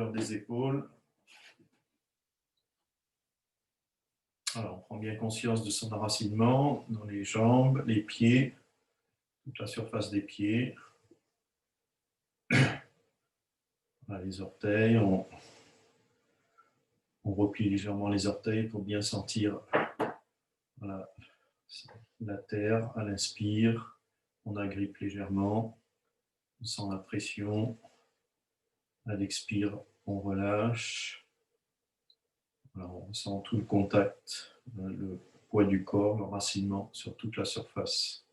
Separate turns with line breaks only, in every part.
des épaules. Alors, on prend bien conscience de son enracinement dans les jambes, les pieds, toute la surface des pieds. Voilà, les orteils, on replie légèrement les orteils pour bien sentir voilà, la terre à l'inspire. On agrippe légèrement, on sent la pression. À l'expire, on relâche. Alors, on sent tout le contact, le poids du corps, l'enracinement sur toute la surface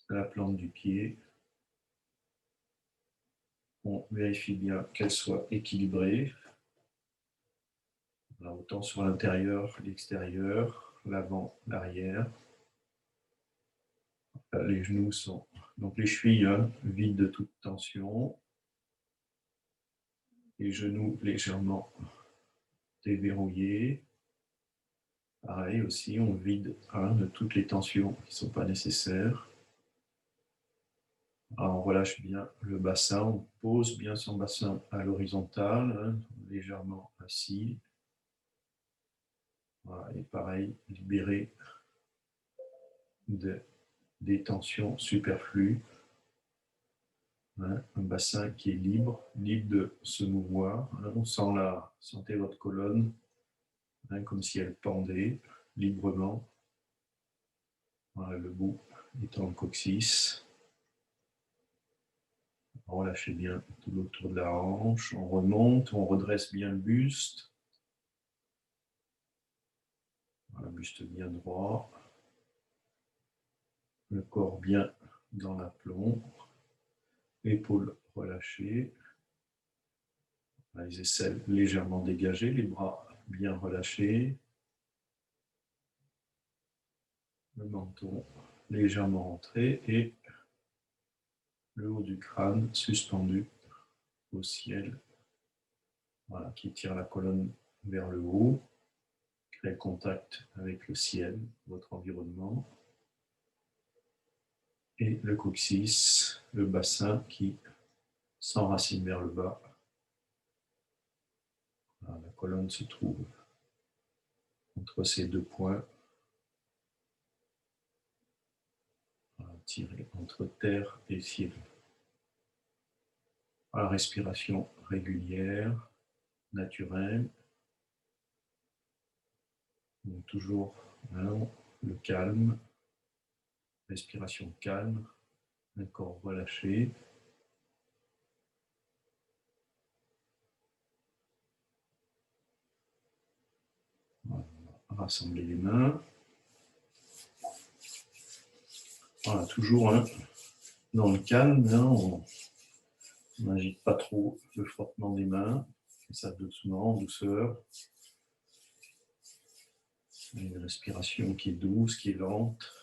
de la plante du pied. On vérifie bien qu'elle soit équilibrée. Alors, autant sur l'intérieur, l'extérieur, l'avant, l'arrière. Les genoux sont, donc les chevilles vides de toute tension. Les genoux légèrement déverrouillés. Pareil aussi, on vide de toutes les tensions qui ne sont pas nécessaires. Alors, on relâche bien le bassin, on pose bien son bassin à l'horizontale, légèrement assis. Voilà, et pareil, libérer des tensions superflues. Un bassin qui est libre de se mouvoir. On sentez votre colonne comme si elle pendait librement. Voilà, le bout étant le coccyx. Relâchez bien tout autour de la hanche. On remonte, on redresse bien le buste. Voilà, buste bien droit. Le corps bien dans l'aplomb. Épaules relâchées. Les aisselles légèrement dégagées, les bras bien relâchés. Le menton légèrement rentré et le haut du crâne suspendu au ciel. Voilà, qui tire la colonne vers le haut, crée contact avec le ciel, votre environnement. Et le coccyx, le bassin qui s'enracine vers le bas. Voilà, la colonne se trouve entre ces deux points. Voilà, tiré entre terre et ciel. Voilà, respiration régulière, naturelle. Donc toujours le calme, respiration calme, un corps relâché. Voilà, rassembler les mains. Voilà, toujours dans le calme, on n'agite pas trop le frottement des mains, on fait ça doucement, en douceur. Une respiration qui est douce, qui est lente.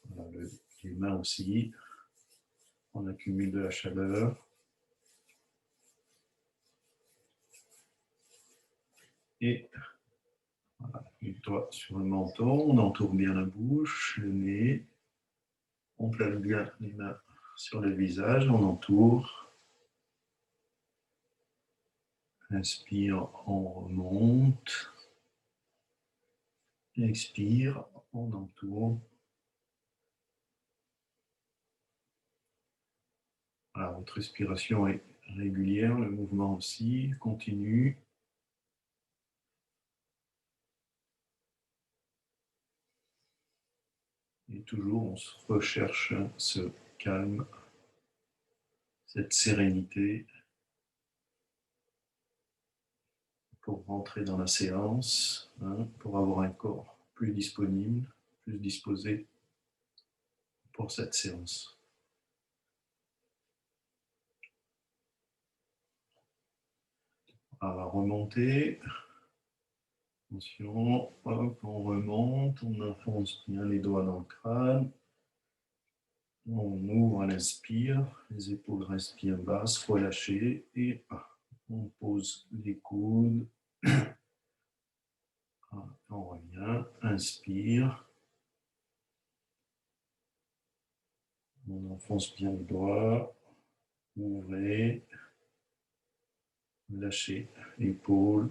Voilà, les mains aussi, on accumule de la chaleur. Et voilà, les doigts sur le menton, on entoure bien la bouche, le nez. On place bien les mains sur le visage, on entoure. Inspire, on remonte. Expire, on entoure. Alors, votre respiration est régulière, le mouvement aussi continue. Et toujours, on se recherche ce calme, cette sérénité pour rentrer dans la séance, pour avoir un corps plus disponible, plus disposé pour cette séance. On va remonter. Attention, hop, on remonte, on enfonce bien les doigts dans le crâne. On ouvre à l'inspire, les épaules restent bien basses, relâchées, et on pose les coudes. On revient, inspire. On enfonce bien les doigts, ouvrez. Lâchez épaules,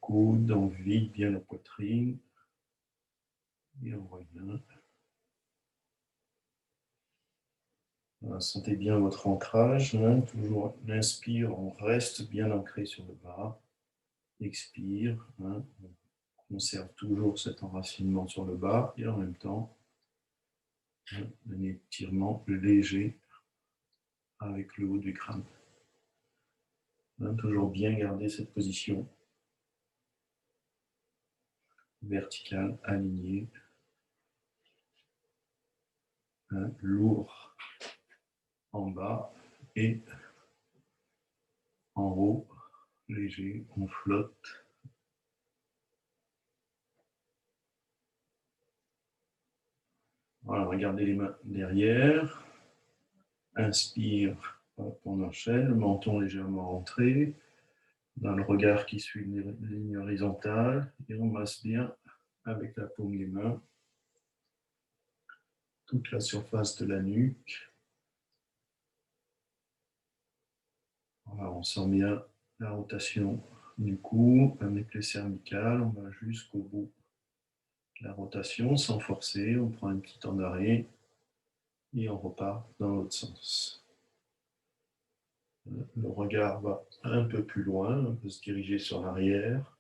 coudes, on vide bien la poitrine. Et on revient. Voilà, sentez bien votre ancrage. Hein, toujours l'inspire, on reste bien ancré sur le bas. Expire, hein, on conserve toujours cet enracinement sur le bas et en même temps, hein, un étirement léger avec le haut du crâne. Hein, toujours bien garder cette position verticale, alignée, hein, lourd en bas et en haut, léger, on flotte. Voilà, regardez les mains derrière. Inspire, hop, on enchaîne, le menton légèrement rentré, dans le regard qui suit une ligne horizontale, et on masse bien avec la paume des mains toute la surface de la nuque. Voilà, on sent bien la rotation du cou avec les cervicales, on va jusqu'au bout de la rotation sans forcer, on prend un petit temps d'arrêt et on repart dans l'autre sens. Le regard va un peu plus loin, on peut se diriger sur l'arrière.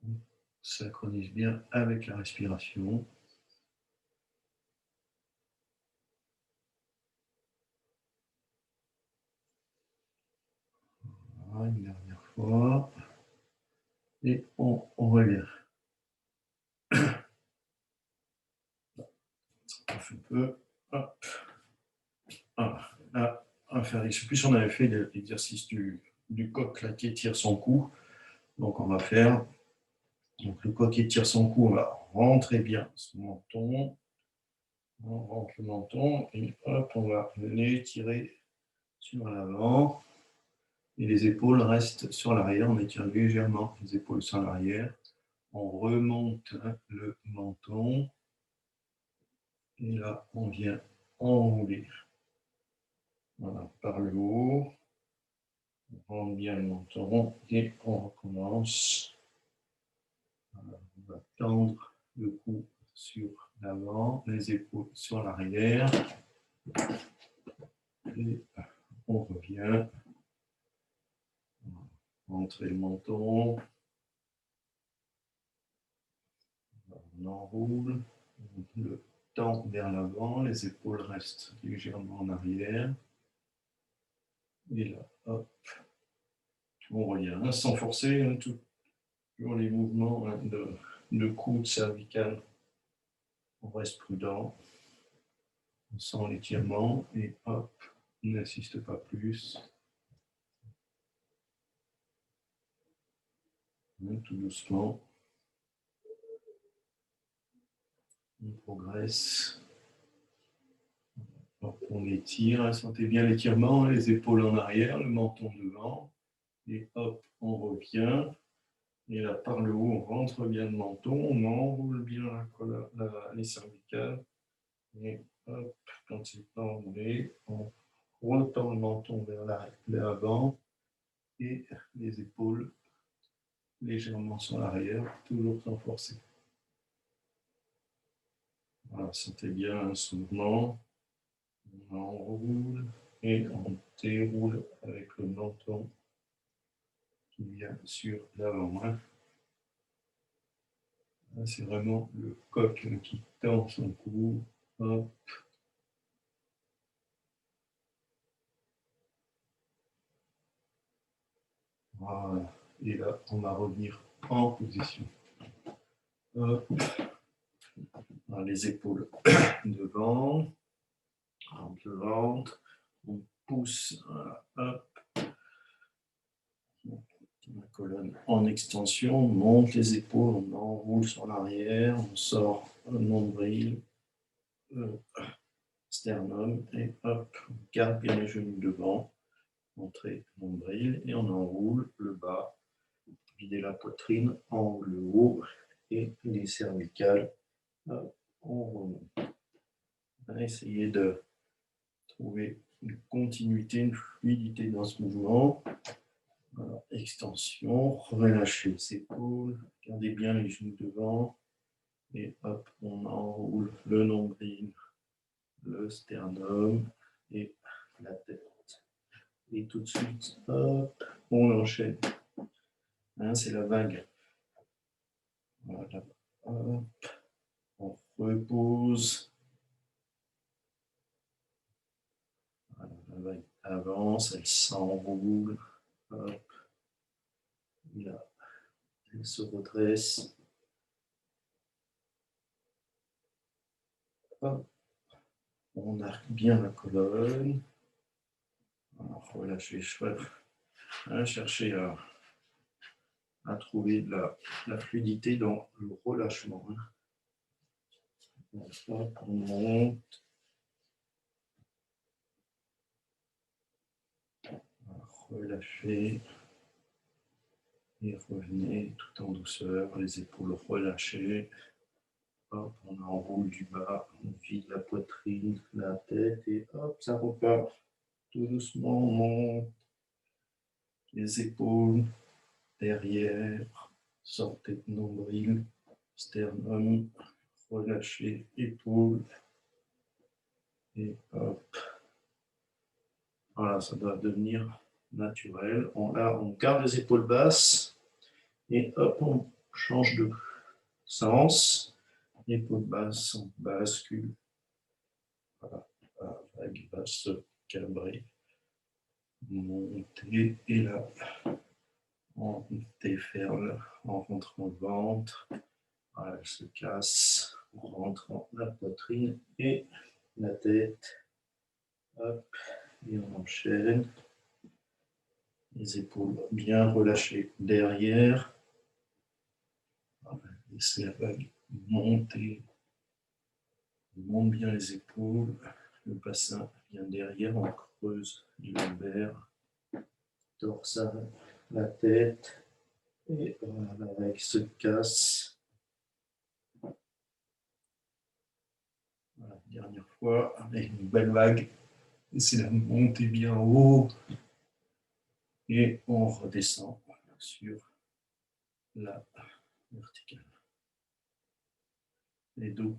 On synchronise bien avec la respiration. Voilà, une dernière fois. Et on revient. On fait un peu. Hop. Voilà. Là, on va faire, je ne sais plus si on avait fait l'exercice du coq là, qui étire son cou. Donc on va faire donc, le coq étire son cou, on va rentrer bien son menton. On rentre le menton et hop, on va l'étirer sur l'avant. Et les épaules restent sur l'arrière. On étire légèrement les épaules sur l'arrière. On remonte le menton. Et là, on vient enrouler. Voilà, par le haut. On rentre bien le menton et on recommence. Voilà, on va tendre le cou sur l'avant, les épaules sur l'arrière. Et on revient. Rentrer le menton. On enroule. Le tend vers l'avant. Les épaules restent légèrement en arrière. Et là, hop. On revient. Sans forcer, toujours les mouvements de coude cervical. On reste prudent. On sent l'étirement et hop, on n'insiste pas plus. Tout doucement. On progresse. Hop, on étire. Sentez bien l'étirement, les épaules en arrière, le menton devant. Et hop, on revient. Et là, par le haut, on rentre bien le menton, on enroule bien les cervicales. Et hop, quand c'est pas enroulé, on retend le menton vers l'avant et les épaules légèrement sur l'arrière, toujours sans forcer. Voilà, sentez bien ce mouvement. On enroule et on déroule avec le menton qui vient sur l'avant. C'est vraiment le coq qui tend son cou. Hop. Voilà. Et là, on va revenir en position. Hop. Les épaules devant. On le ventre. On pousse. Voilà. Hop. La colonne en extension. On monte les épaules. On enroule sur l'arrière. On sort le nombril. Sternum. Et hop. On garde bien les genoux devant. Montrer nombril. Et on enroule le bas. Vider la poitrine en le haut et les cervicales, on remonte. Essayez de trouver une continuité, une fluidité dans ce mouvement. Voilà, extension, relâchez les épaules, gardez bien les genoux devant. Et hop, on enroule le nombril, le sternum et la tête. Et tout de suite, hop, on enchaîne. C'est la vague. Voilà. Hop, on repose. Voilà, la vague avance, elle s'enroule. Hop. Là, elle se redresse. Hop. On arque bien la colonne. Alors, relâchez les cheveux. Cherchez à trouver de la fluidité dans le relâchement. Hop, on monte. Relâchez. Et revenez tout en douceur, les épaules relâchées. Hop, on enroule du bas, on vide la poitrine, la tête et hop, ça repart. Tout doucement, on monte les épaules derrière, sortez de nombril, sternum, relâchez épaules et hop. Voilà, ça doit devenir naturel. On garde les épaules basses et hop, on change de sens. Épaules basses, on bascule. Voilà, la vague va se cabrer, monter et là, on déferle, on rentre dans le ventre. Voilà, elle se casse, on rentre dans la poitrine et la tête. Hop, et on enchaîne. Les épaules bien relâchées derrière. Laissez la vague monter. On monte bien les épaules. Le bassin vient derrière. On creuse les lombaires. Dorsale, la tête. Et voilà, la vague se casse. Voilà, dernière fois, avec une belle vague. Essayez de monter bien haut. Et on redescend sur la verticale. Les dos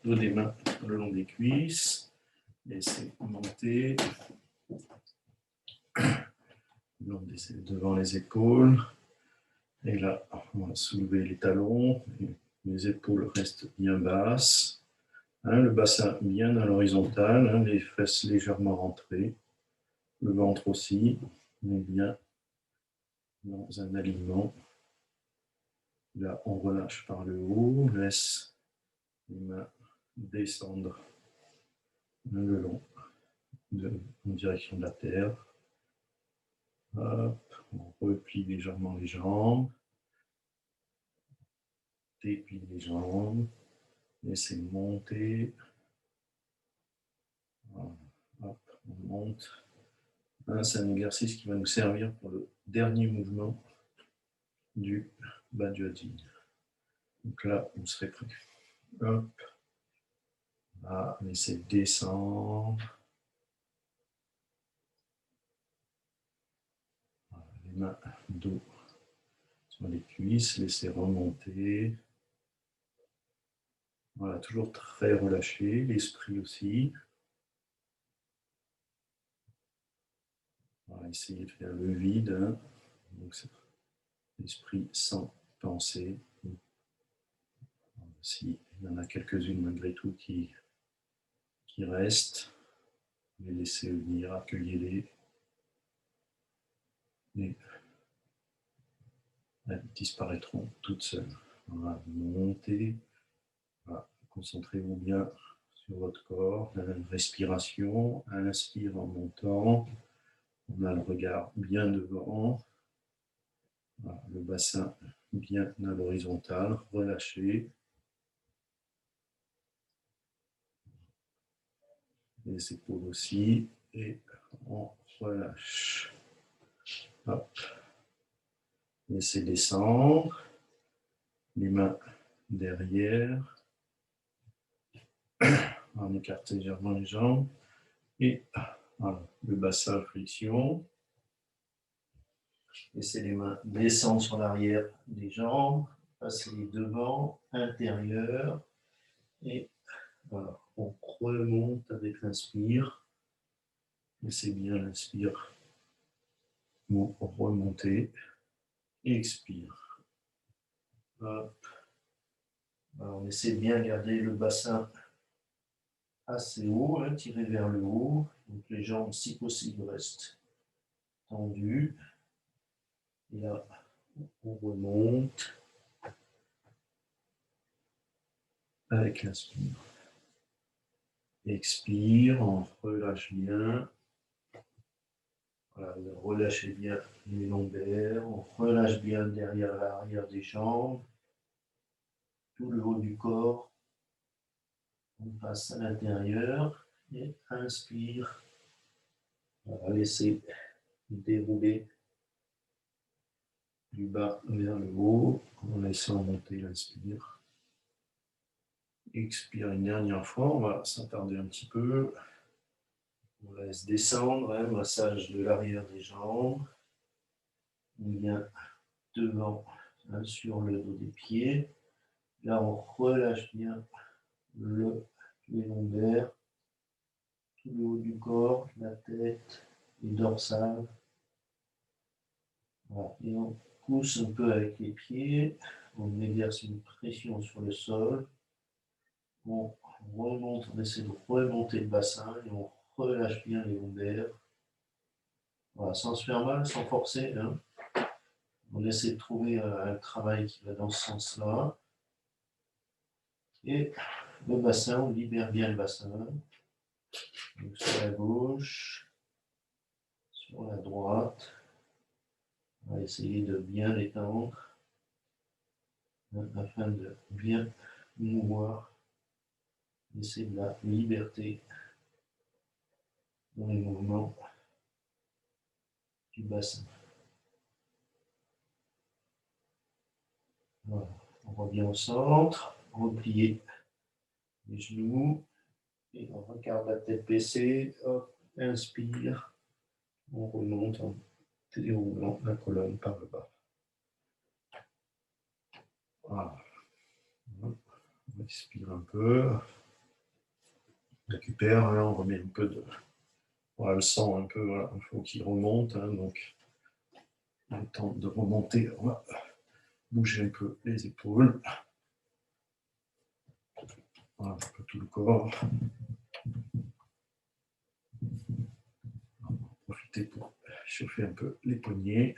des mains le long des cuisses. Laissez monter. Devant les épaules. Et là, on va soulever les talons. Les épaules restent bien basses. Le bassin bien à l'horizontale. Les fesses légèrement rentrées. Le ventre aussi. On est bien dans un alignement. Là, on relâche par le haut. On laisse les mains descendre le long en direction de la terre. Hop, on replie légèrement les jambes. Déplie les jambes. Laissez monter. Voilà. Hop, on monte. C'est un exercice qui va nous servir pour le dernier mouvement du Bajrasana. Donc là, vous serez prêt. Hop. Là, laissez descendre. Voilà, les mains dos sur les cuisses, laissez remonter. Voilà, toujours très relâché, l'esprit aussi. Voilà, essayez de faire le vide. Donc, c'est l'esprit sans pensée. S'il y en a quelques-unes malgré tout qui restent, les laissez venir, accueillez-les. Et elles disparaîtront toutes seules. Voilà, montez. Voilà, concentrez-vous bien sur votre corps, la respiration. Inspire en montant. On a le regard bien devant. Voilà, le bassin bien à l'horizontale, relâché. Les épaules aussi. Et on relâche. Hop. Laissez descendre. Les mains derrière. On écarte légèrement les jambes. Et voilà, le bassin, flexion. Laissez les mains descendre sur l'arrière des jambes. Passez les devant, intérieur. Et voilà, on remonte avec l'inspire. Laissez bien l'inspire. Vous remontez. Et expire. Hop. Alors, on essaie de bien garder le bassin assez haut, hein, tiré vers le haut. Donc les jambes, si possible, restent tendues. Et là, on remonte avec l'inspire. Expire, on relâche bien. Voilà, relâchez bien les lombaires. On relâche bien derrière l'arrière des jambes. Tout le haut du corps. On passe à l'intérieur et inspire. On va laisser dérouler du bas vers le haut en laissant monter l'inspire. Expire une dernière fois, on va s'attarder un petit peu. On laisse descendre, hein, massage de l'arrière des jambes. On vient devant, hein, sur le dos des pieds. Là, on relâche bien les lombaires, tout le haut du corps, la tête, les dorsales. Voilà. Et on pousse un peu avec les pieds. On exerce une pression sur le sol. On remonte, on essaie de remonter le bassin et on relâche bien les lombaires. Voilà, sans se faire mal, sans forcer. Hein. On essaie de trouver un travail qui va dans ce sens-là. Et le bassin, on libère bien le bassin. Donc sur la gauche, sur la droite. On va essayer de bien l'étendre afin de bien mouvoir. Laisser de la liberté dans les mouvements du bassin. Voilà. On revient au centre, replier les genoux et on regarde la tête baissée. Hop, inspire, on remonte en déroulant la colonne par le bas. Voilà. On respire un peu. On récupère, hein, on remet un peu de. Voilà, le sang un peu, voilà, il faut qu'il remonte. Hein, donc, le temps de remonter, on va bouger un peu les épaules. Voilà, un peu tout le corps. On va profiter pour chauffer un peu les poignets.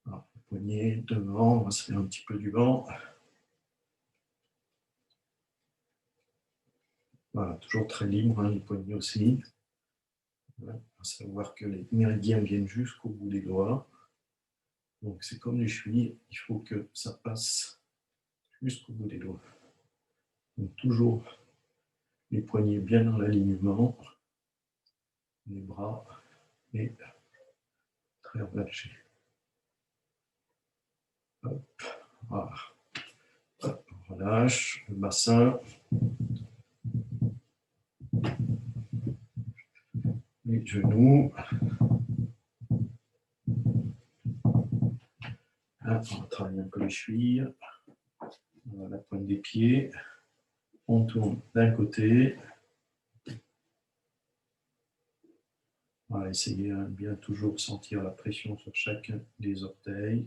Alors, les poignets devant, on va se faire un petit peu du vent. Voilà, toujours très libre, hein, les poignets aussi. Voilà, à savoir que les méridiens viennent jusqu'au bout des doigts. Donc c'est comme les chevilles, il faut que ça passe jusqu'au bout des doigts. Donc toujours les poignets bien dans l'alignement, les bras et très relâchés. Hop, voilà. Hop, on relâche le bassin. Les genoux. Là, on va travailler un peu les chevilles. Voilà, la pointe des pieds. On tourne d'un côté. On va essayer de bien toujours sentir la pression sur chacun des orteils.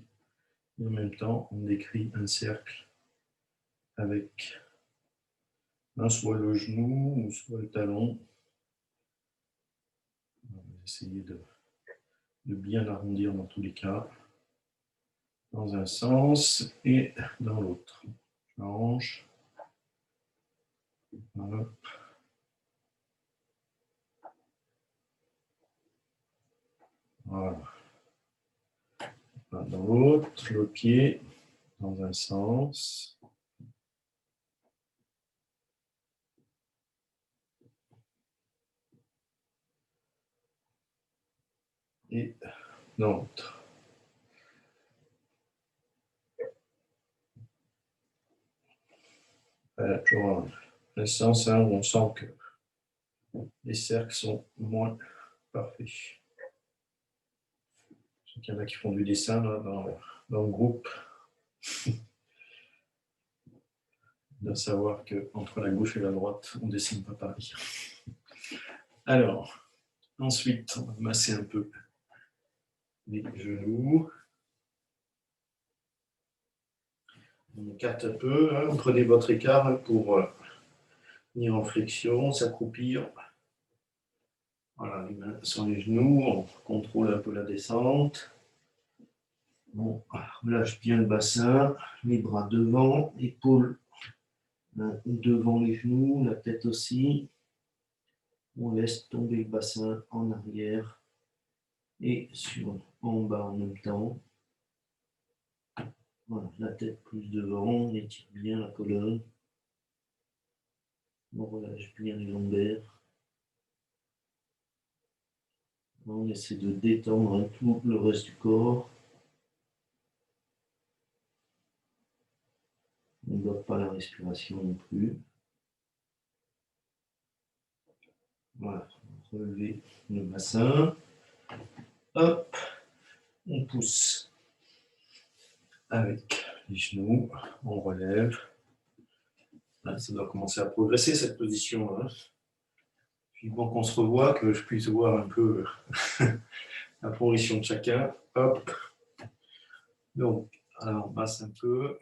Et en même temps, on décrit un cercle avec soit le genou ou soit le talon. On va essayer de bien arrondir dans tous les cas, dans un sens et dans l'autre. Change. Voilà. Voilà. Dans l'autre, le pied, dans un sens. Et dans l'autre. Voilà, toujours un sens où on sent que les cercles sont moins parfaits. Je sais qu'il y en a qui font du dessin là, dans le groupe. De savoir qu'entre la gauche et la droite, on ne dessine pas pareil. Alors, ensuite, on va masser un peu les genoux. On écarte un peu, hein, prenez votre écart pour venir en flexion, s'accroupir. Voilà, les mains sur les genoux, on contrôle un peu la descente. On relâche bien le bassin, les bras devant, épaules devant les genoux, la tête aussi. On laisse tomber le bassin en arrière et en bas en même temps. Voilà, la tête plus devant, on étire bien la colonne. On relâche bien les lombaires. On essaie de détendre tout le reste du corps. On ne bloque pas la respiration non plus. Voilà, relever le bassin. Hop, on pousse avec les genoux, on relève. Là, ça doit commencer à progresser cette position. Hein. Puis bon qu'on se revoit, que je puisse voir un peu la progression de chacun. Hop. Donc, alors on passe un peu.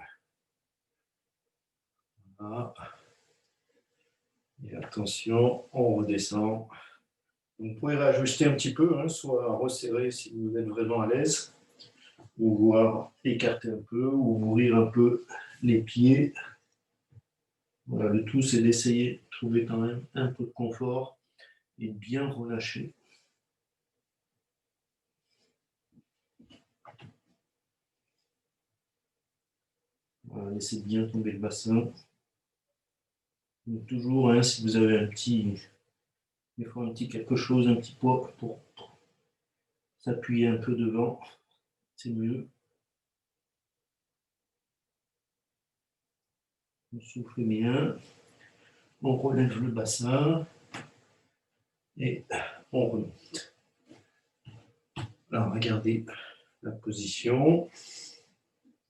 Voilà. Et attention, on redescend. Vous pouvez réajuster un petit peu, hein, soit resserrer si vous êtes vraiment à l'aise, ou voir écarter un peu, ou ouvrir un peu les pieds. Voilà, le tout, c'est d'essayer de trouver quand même un peu de confort et bien relâcher. Voilà, laissez bien tomber le bassin. Donc, toujours, hein, si vous avez des fois un petit quelque chose, un petit poids pour s'appuyer un peu devant, c'est mieux. On souffle bien, on relève le bassin et on remonte. Alors, regardez la position.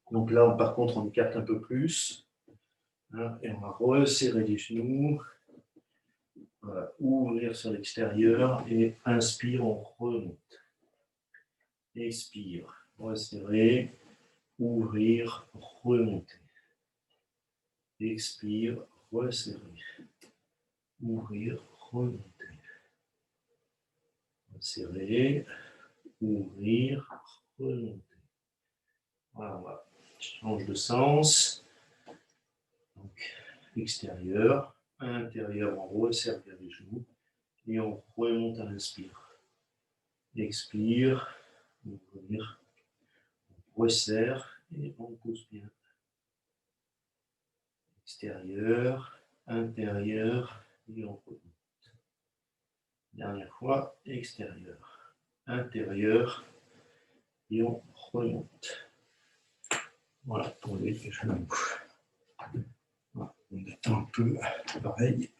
Donc là, par contre, on écarte un peu plus. Hein, et on va resserrer les genoux. Voilà, ouvrir sur l'extérieur et inspire, on remonte. Expire, resserrer, ouvrir, remonter. Expire, resserrer, ouvrir, remonter. Resserrer, ouvrir, remonter. Voilà, je change de sens. Donc, extérieur, intérieur, on resserre bien les genoux et on remonte à l'inspire. Expire, ouvrir, on resserre et on pousse bien. Extérieur, intérieur et on remonte. Dernière fois, extérieur, intérieur et on remonte. Voilà pour les genoux. Voilà, on détend un peu, pareil.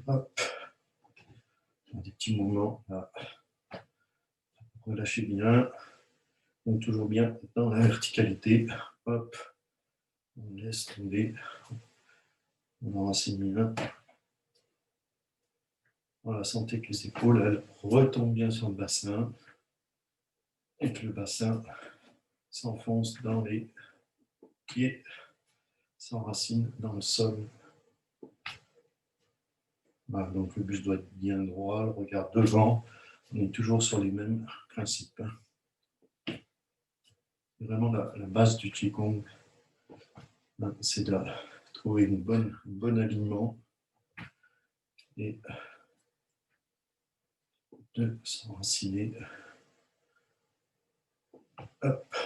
Hop. Des petits mouvements là. Relâchez bien. Donc toujours bien dans la verticalité. Hop. On laisse tomber. On enraciне bien. Voilà, sentez que les épaules elles, retombent bien sur le bassin. Et que le bassin s'enfonce dans les pieds, s'enracine dans le sol. Voilà, donc le buste doit être bien droit, le regard devant. On est toujours sur les mêmes principes. C'est vraiment la base du Qigong. C'est de trouver un bon alignement et de s'enraciner. Hop.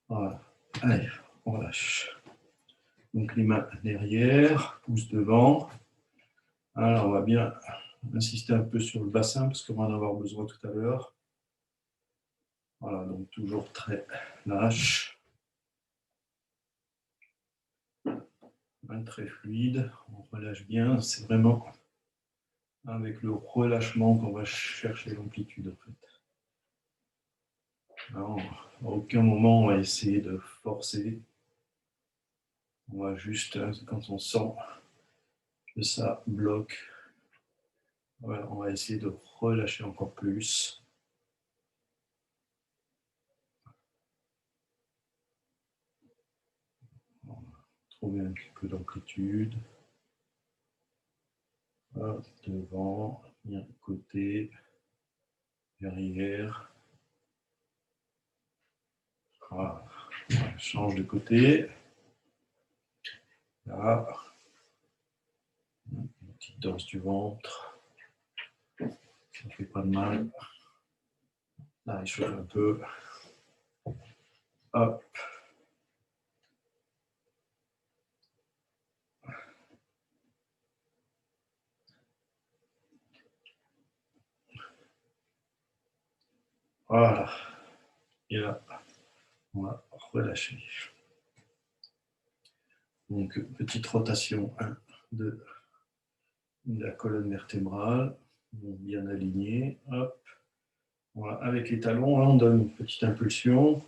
Voilà. Allez, on relâche. Donc les mains derrière, pouce devant. Alors on va bien insister un peu sur le bassin parce qu'on va en avoir besoin tout à l'heure. Voilà, donc toujours très lâche. très fluide, on relâche bien, c'est vraiment avec le relâchement qu'on va chercher l'amplitude en fait. Alors, à aucun moment on va essayer de forcer, on va juste, quand on sent que ça bloque, voilà, on va essayer de relâcher encore plus. On va trouver un petit peu d'amplitude. Devant, bien côté, derrière. Voilà. On change de côté. Là. Une petite danse du ventre. Ça ne fait pas de mal. Là, il chauffe un peu. Hop. Voilà. Et là, on va relâcher. Donc, petite rotation 1, 2, de la colonne vertébrale, bien alignée. Hop. Voilà. Avec les talons, là, on donne une petite impulsion.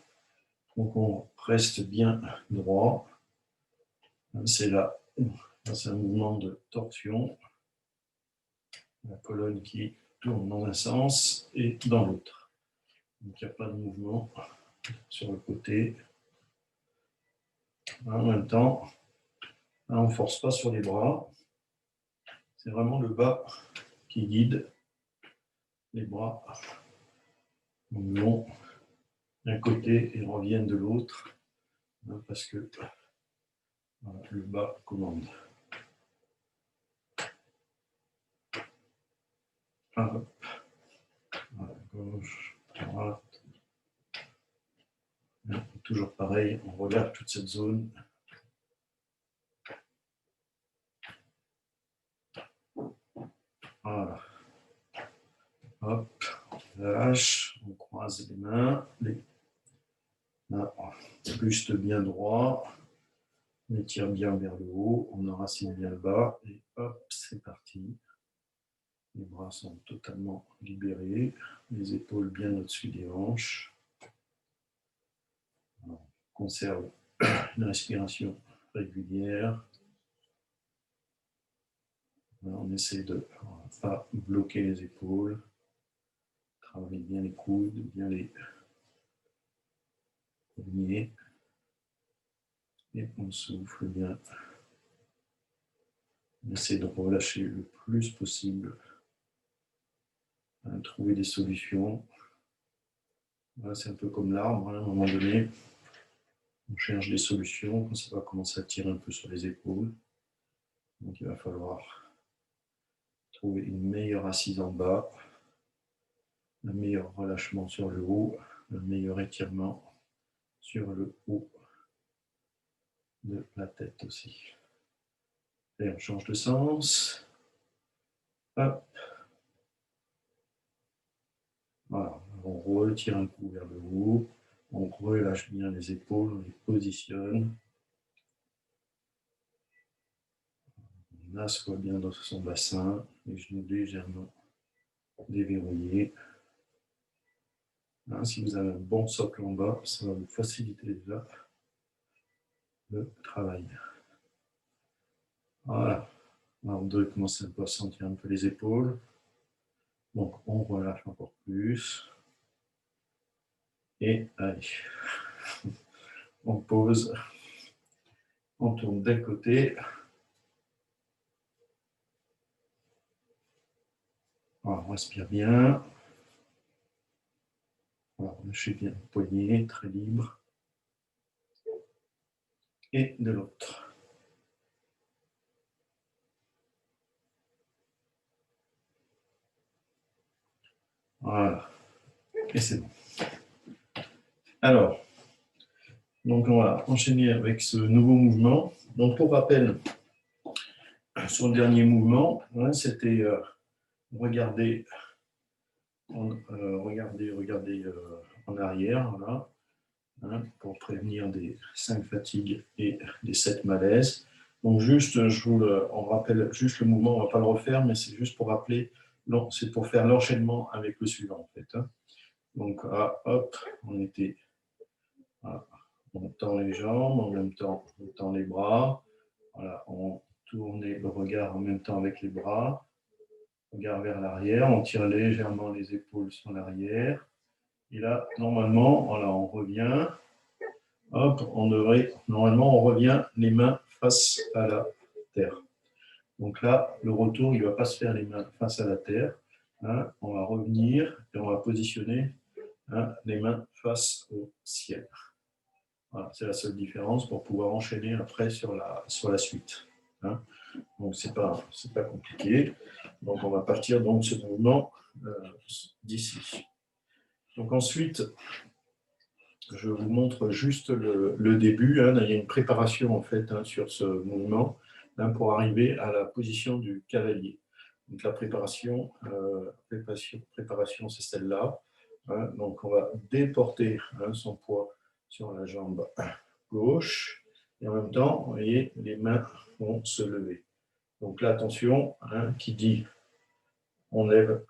Donc, on reste bien droit. C'est là, c'est un mouvement de torsion. La colonne qui tourne dans un sens et dans l'autre. Donc, il n'y a pas de mouvement sur le côté. En même temps, on ne force pas sur les bras. C'est vraiment le bas qui guide les bras. Vont d'un côté et reviennent de l'autre, parce que voilà, le bas commande. Hop. Voilà, gauche, droite. Toujours pareil, on regarde toute cette zone. Voilà. Hop, on lâche, on croise les mains, là, on buste bien droit, on étire bien vers le haut, on enracine bien le bas, et hop, c'est parti. Les bras sont totalement libérés, les épaules bien au-dessus des hanches. On conserve une respiration régulière. On essaie de ne pas bloquer les épaules, travailler bien les coudes, bien les poignets. Et on souffle bien. On essaie de relâcher le plus possible. Trouver des solutions. Voilà, c'est un peu comme l'arbre, à un moment donné. On cherche des solutions quand ça va commencer à tirer un peu sur les épaules. Donc il va falloir trouver une meilleure assise en bas, un meilleur relâchement sur le haut, un meilleur étirement sur le haut de la tête aussi. Et on change de sens. Hop. Voilà, on retire un coup vers le haut, on relâche bien les épaules, on les positionne. On assoit bien dans son bassin, les genoux légèrement déverrouillés. Hein, si vous avez un bon socle en bas, ça va vous faciliter déjà le travail. Voilà. Alors, on doit commencer un peu à sentir un peu les épaules. Donc, on relâche encore plus. Et allez, on pose, on tourne d'un côté. Alors, on respire bien. Alors, lâchez bien le poignet, très libre. Et de l'autre. Voilà. Et c'est bon. Alors, donc on va enchaîner avec ce nouveau mouvement. Donc, pour rappel, sur le dernier mouvement, hein, c'était regarder en arrière, voilà, hein, pour prévenir des 5 fatigues et des 7 malaises. Donc juste, on rappelle juste le mouvement, on ne va pas le refaire, mais c'est juste pour rappeler, c'est pour faire l'enchaînement avec le suivant en fait. Donc là, hop, on était, voilà, on tend les jambes, en même temps on tend les bras, voilà, on tourne le regard en même temps avec les bras, regard vers l'arrière, on tire légèrement les épaules sur l'arrière, et là, normalement, voilà, on revient, hop, normalement, on revient les mains face à la terre. Donc là, le retour, il ne va pas se faire les mains face à la terre. Hein, on va revenir et on va positionner les mains face au ciel. Voilà, c'est la seule différence pour pouvoir enchaîner après sur la suite. Hein. Donc, ce n'est pas compliqué. Donc, on va partir donc de ce mouvement d'ici. Donc, ensuite, je vous montre juste le début. Hein. Il y a une préparation en fait sur ce mouvement pour arriver à la position du cavalier. Donc, la préparation c'est celle-là. Hein. Donc, on va déporter son poids sur la jambe gauche. Et en même temps, vous voyez, les mains vont se lever. Donc là, attention, qui dit on lève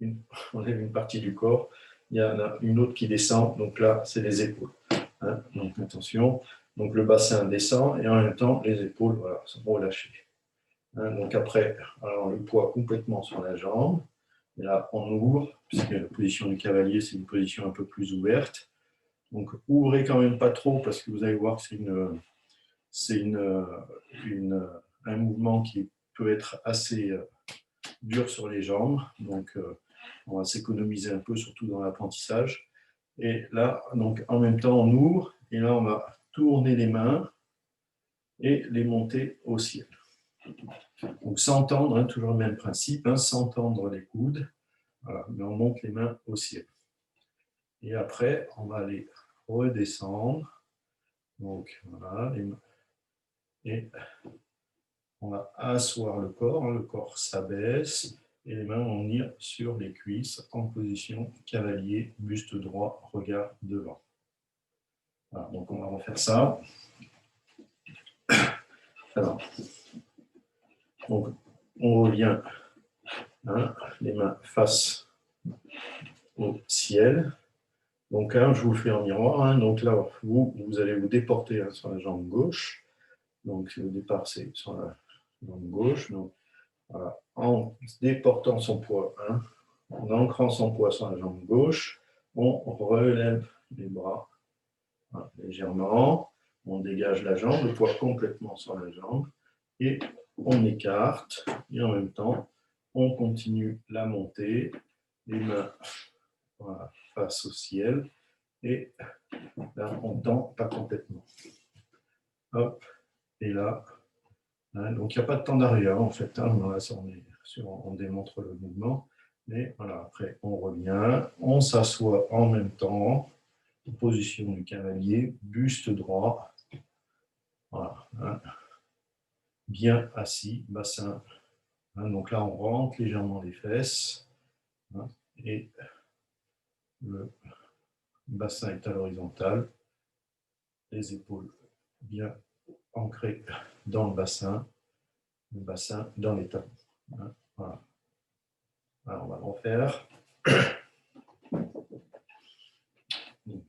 une partie du corps, il y en a une autre qui descend, donc là, c'est les épaules. Hein. Donc attention, donc le bassin descend et en même temps, les épaules sont relâchées. Hein. Donc après, alors, le poids complètement sur la jambe. Et là, on ouvre, puisque la position du cavalier, c'est une position un peu plus ouverte. Donc ouvrez quand même pas trop, parce que vous allez voir que c'est un mouvement qui peut être assez dur sur les jambes. Donc on va s'économiser un peu, surtout dans l'apprentissage. Et là, donc en même temps, on ouvre, et là, on va tourner les mains et les monter au ciel. Donc sans tendre, toujours le même principe, sans tendre les coudes, voilà, mais on monte les mains au ciel. Et après, on va aller redescendre. Donc voilà, et on va asseoir le corps s'abaisse, et les mains vont venir sur les cuisses en position cavalier, buste droit, regard devant. Voilà, donc on va refaire ça. Alors, donc on revient, les mains face au ciel. Donc je vous le fais en miroir. Donc là, vous allez vous déporter sur la jambe gauche. Donc le départ, c'est sur la jambe gauche. Donc, voilà. En déportant son poids, en ancrant son poids sur la jambe gauche, on relève les bras légèrement, on dégage la jambe, le poids complètement sur la jambe, et on écarte, et en même temps, on continue la montée, les mains face au ciel, et là, on tend pas complètement. Hop, et là, donc il n'y a pas de temps d'arrière en fait, on démontre le mouvement, mais voilà, après on revient, on s'assoit en même temps, position du cavalier, buste droit, voilà, bien assis, bassin, donc là on rentre légèrement les fesses, et le bassin est à l'horizontale, les épaules bien ancrées dans le bassin dans les talons. Voilà. Alors, on va le refaire. Donc,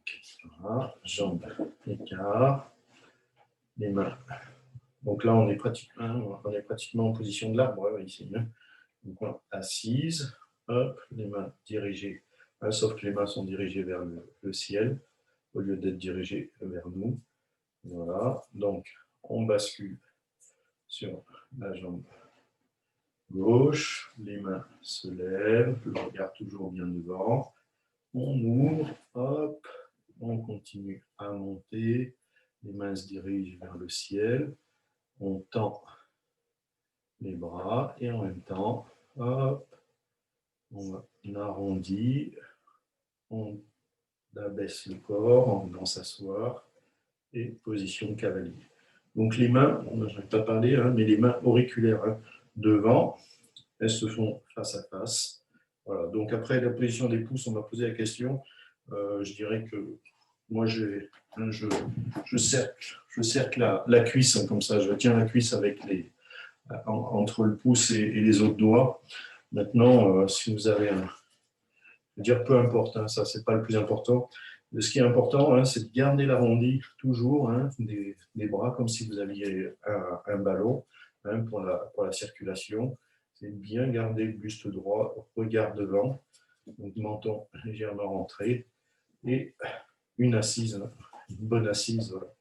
voilà, jambes, écart, les mains. Donc là, on est pratiquement en position de l'arbre ici. Donc, voilà, assise, hop, les mains dirigées, sauf que les mains sont dirigées vers le ciel au lieu d'être dirigées vers nous. Voilà, donc on bascule sur la jambe gauche, les mains se lèvent, le regard toujours bien devant. On ouvre, hop, on continue à monter, les mains se dirigent vers le ciel, on tend les bras et en même temps, hop, on arrondit, on abaisse le corps en venant s'asseoir et position de cavalier. Donc les mains, je n'ai pas parlé, mais les mains auriculaires devant, elles se font face à face. Voilà. Donc après la position des pouces, on m'a posé la question. Je dirais que moi, je cercle la cuisse comme ça. Je tiens la cuisse avec entre le pouce et les autres doigts. Maintenant, si vous avez je veux dire, peu importe, hein, ça, c'est pas le plus important. Ce qui est important, hein, c'est de garder l'arrondi toujours, hein, des bras, comme si vous aviez un ballon, hein, pour la circulation. C'est bien garder le buste droit, regard devant, donc menton légèrement rentré, et une assise, une bonne assise, voilà.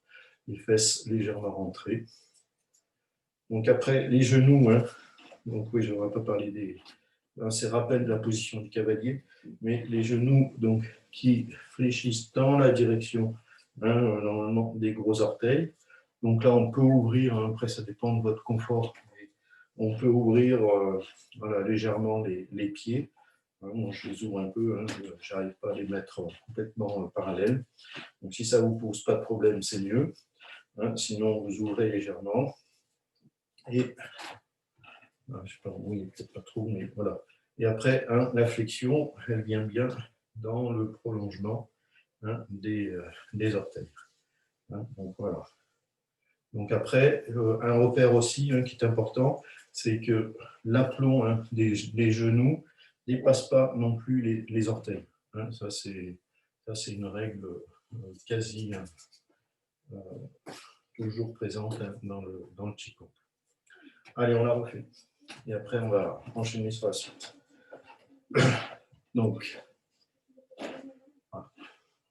Les fesses légèrement rentrées. Donc après, les genoux, hein, donc oui, je ne vais pas parler des... C'est rappel de la position du cavalier, mais les genoux donc, qui fléchissent dans la direction, hein, normalement des gros orteils. Donc là, on peut ouvrir, hein, après ça dépend de votre confort, mais on peut ouvrir voilà, légèrement les pieds. Hein, moi, je les ouvre un peu, hein, je n'arrive pas à les mettre complètement parallèles. Donc si ça ne vous pose pas de problème, c'est mieux. Hein, sinon, vous ouvrez légèrement. Et je sais pas, oui, peut-être pas trop, mais voilà. Et après, hein, la flexion, elle vient bien dans le prolongement, hein, des orteils. Hein, donc voilà. Donc après, un repère aussi, hein, qui est important, c'est que l'aplomb, hein, des genoux ne dépasse pas non plus les orteils. Hein, ça, c'est une règle quasi toujours présente, hein, dans le Qigong. Allez, on la refait. Et après, on va enchaîner sur la suite. Donc,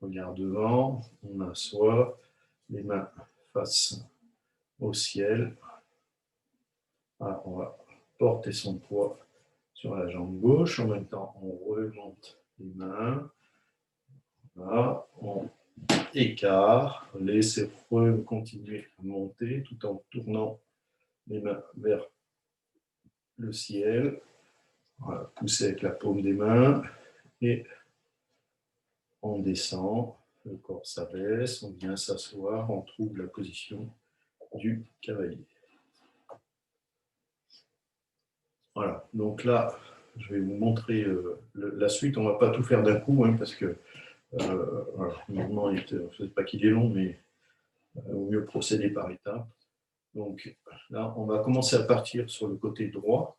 regard devant, on assoit, les mains face au ciel. Voilà, on va porter son poids sur la jambe gauche. En même temps, on remonte les mains. Voilà, on écarte, laissez continuer à monter tout en tournant les mains vers le ciel. Voilà, poussez avec la paume des mains et on descend. Le corps s'abaisse, on vient s'asseoir, on trouve la position du cavalier. Voilà, donc là, je vais vous montrer la suite. On ne va pas tout faire d'un coup, hein, parce que voilà, le mouvement, je ne sais pas qu'il est long, mais il vaut mieux procéder par étapes. Donc là, on va commencer à partir sur le côté droit.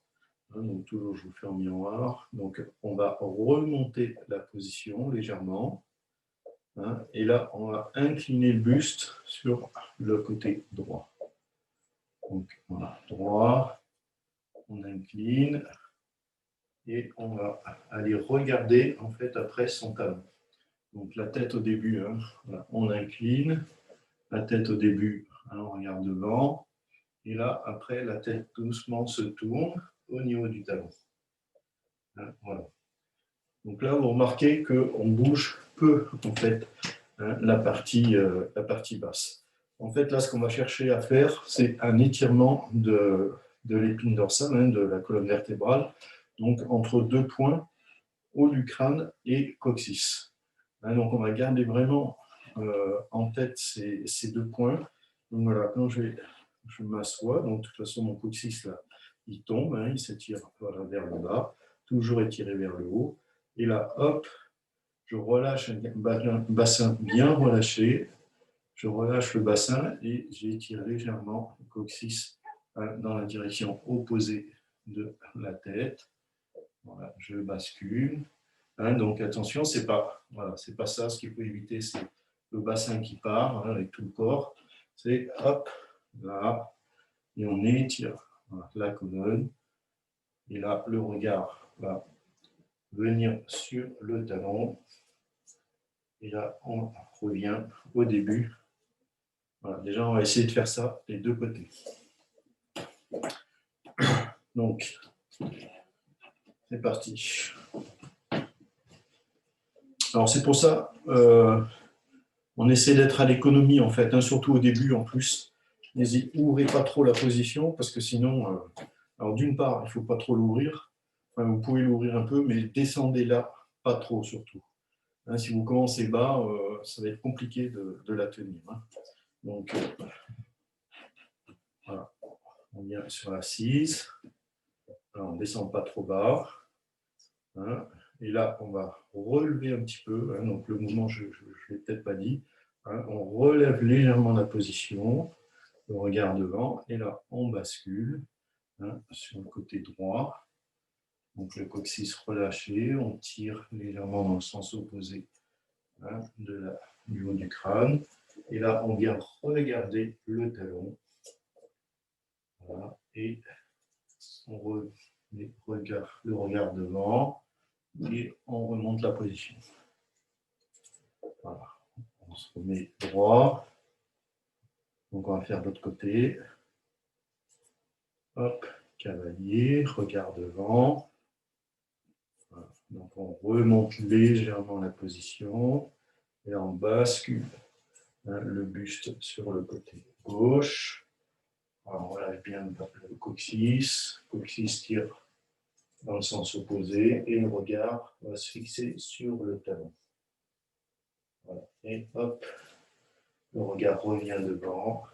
Hein, donc toujours, je vous fais en miroir. Donc on va remonter la position légèrement. Hein, et là, on va incliner le buste sur le côté droit. Donc voilà, droit, on incline et on va aller regarder en fait après son talon. Donc la tête au début, hein, voilà, on incline, la tête au début, hein, on regarde devant, et là après la tête doucement se tourne au niveau du talon. Hein, voilà. Donc là vous remarquez qu'on bouge peu en fait, hein, la partie basse. En fait là ce qu'on va chercher à faire c'est un étirement de l'épine dorsale, hein, de la colonne vertébrale, donc entre deux points, haut du crâne et coccyx. Hein, donc on va garder vraiment en tête ces deux points. Donc voilà, quand je m'assois, donc de toute façon mon coccyx là, il tombe, hein, il s'étire voilà, vers le bas, toujours étiré vers le haut. Et là, hop, je relâche un bassin bien relâché, je relâche le bassin et j'étire légèrement le coccyx dans la direction opposée de la tête. Voilà, je bascule. Hein, donc attention, c'est pas ça. Ce qu'il faut éviter, c'est le bassin qui part, hein, avec tout le corps. C'est hop, là, et on étire, voilà, la colonne. Et là, le regard va venir sur le talon. Et là, on revient au début. Voilà, déjà, on va essayer de faire ça des deux côtés. Donc, c'est parti. Alors, c'est pour ça, on essaie d'être à l'économie, en fait, hein, surtout au début, en plus. N'ouvrez pas trop la position, parce que sinon, alors d'une part, il ne faut pas trop l'ouvrir. Enfin, vous pouvez l'ouvrir un peu, mais descendez là, pas trop, surtout. Hein, si vous commencez bas, ça va être compliqué de la tenir. Hein. Donc, voilà. On vient sur l'assise. On ne descend pas trop bas. Hein, Et là, on va relever un petit peu. Hein, donc, le mouvement, je ne l'ai peut-être pas dit. Hein, on relève légèrement la position, le regard devant. Et là, on bascule hein, sur le côté droit. Donc, le coccyx relâché. On tire légèrement dans le sens opposé hein, du haut du crâne. Et là, on vient regarder le talon. Voilà. Et on remet le regard devant. Et on remonte la position. Voilà. On se remet droit. Donc, on va faire de l'autre côté. Hop, cavalier, regard devant. Voilà. Donc, on remonte légèrement la position. Et on bascule hein, le buste sur le côté gauche. Alors, on relâche bien le coccyx. Le coccyx tire dans le sens opposé. Et le regard va se fixer sur le talon. Voilà. Et hop, le regard revient devant.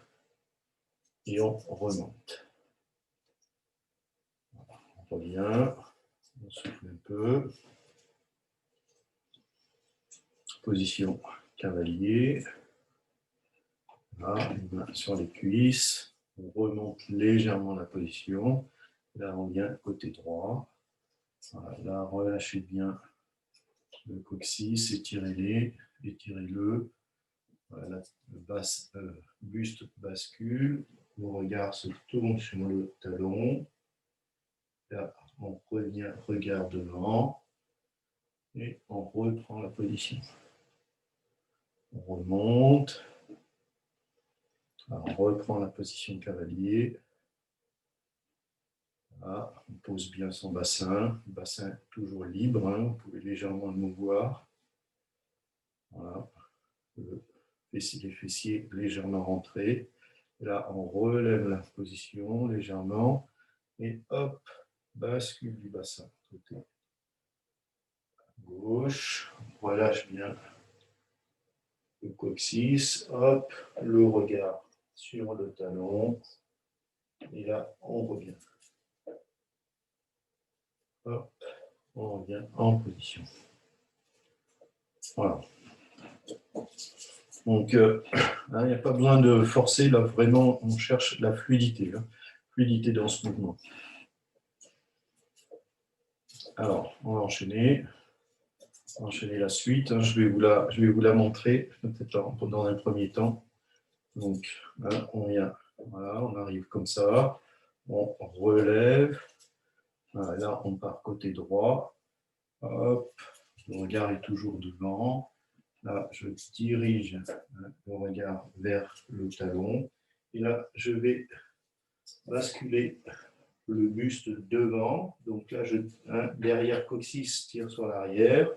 Et on remonte. On revient. On souffle un peu. Position cavalier. Là, une main sur les cuisses. On remonte légèrement la position. Là, on vient côté droit. Voilà, là, relâchez bien le coccyx, étirez-le. Voilà, le buste bascule. Le regard se tourne sur le talon. Là, on revient, regard devant. Et on reprend la position. On remonte. Alors, on reprend la position cavalier. Voilà, on pose bien son bassin. Le bassin toujours libre. Hein, vous pouvez légèrement le mouvoir. Voilà. Les fessiers légèrement rentrés. Et là, on relève la position légèrement. Et hop, bascule du bassin. Côté gauche. On relâche bien le coccyx. Hop, le regard sur le talon. Et là, on revient. Hop, on revient en position. Voilà. Donc, il n'y a pas besoin de forcer. Là, vraiment, on cherche la fluidité. Fluidité dans ce mouvement. Alors, on va enchaîner. Enchaîner la suite. Je vais vous la montrer, peut-être dans un premier temps. Donc, là, on vient. Voilà, on arrive comme ça. On relève. Voilà, là, on part côté droit. Hop, le regard est toujours devant. Là, je dirige le regard vers le talon. Et là, je vais basculer le buste devant. Donc là, derrière coccyx tire sur l'arrière,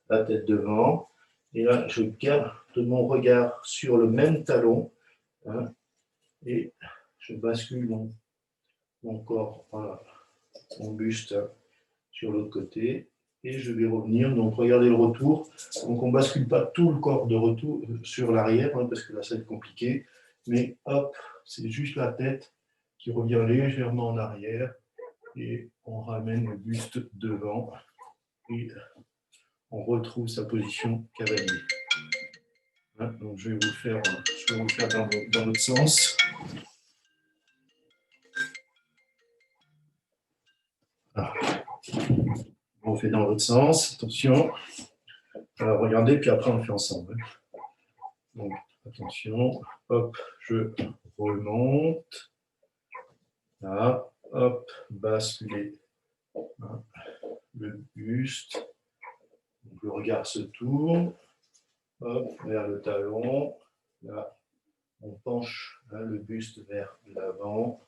la tête devant. Et là, je garde mon regard sur le même talon. Hein, et je bascule mon corps, voilà, mon buste sur l'autre côté. Et je vais revenir. Donc, regardez le retour. Donc, on ne bascule pas tout le corps de retour sur l'arrière, hein, parce que là, ça va être compliqué. Mais hop, c'est juste la tête qui revient légèrement en arrière. Et on ramène le buste devant. Et on retrouve sa position cavalier. Hein, donc, je vais vous le faire dans l'autre sens. Ah. On fait dans l'autre sens. Attention. Alors, regardez, puis après, on le fait ensemble. Donc, attention. Hop, je remonte. Là, hop, basculer hein, le buste. Donc, le regard se tourne. Hop, vers le talon. Là, on penche hein, le buste vers l'avant.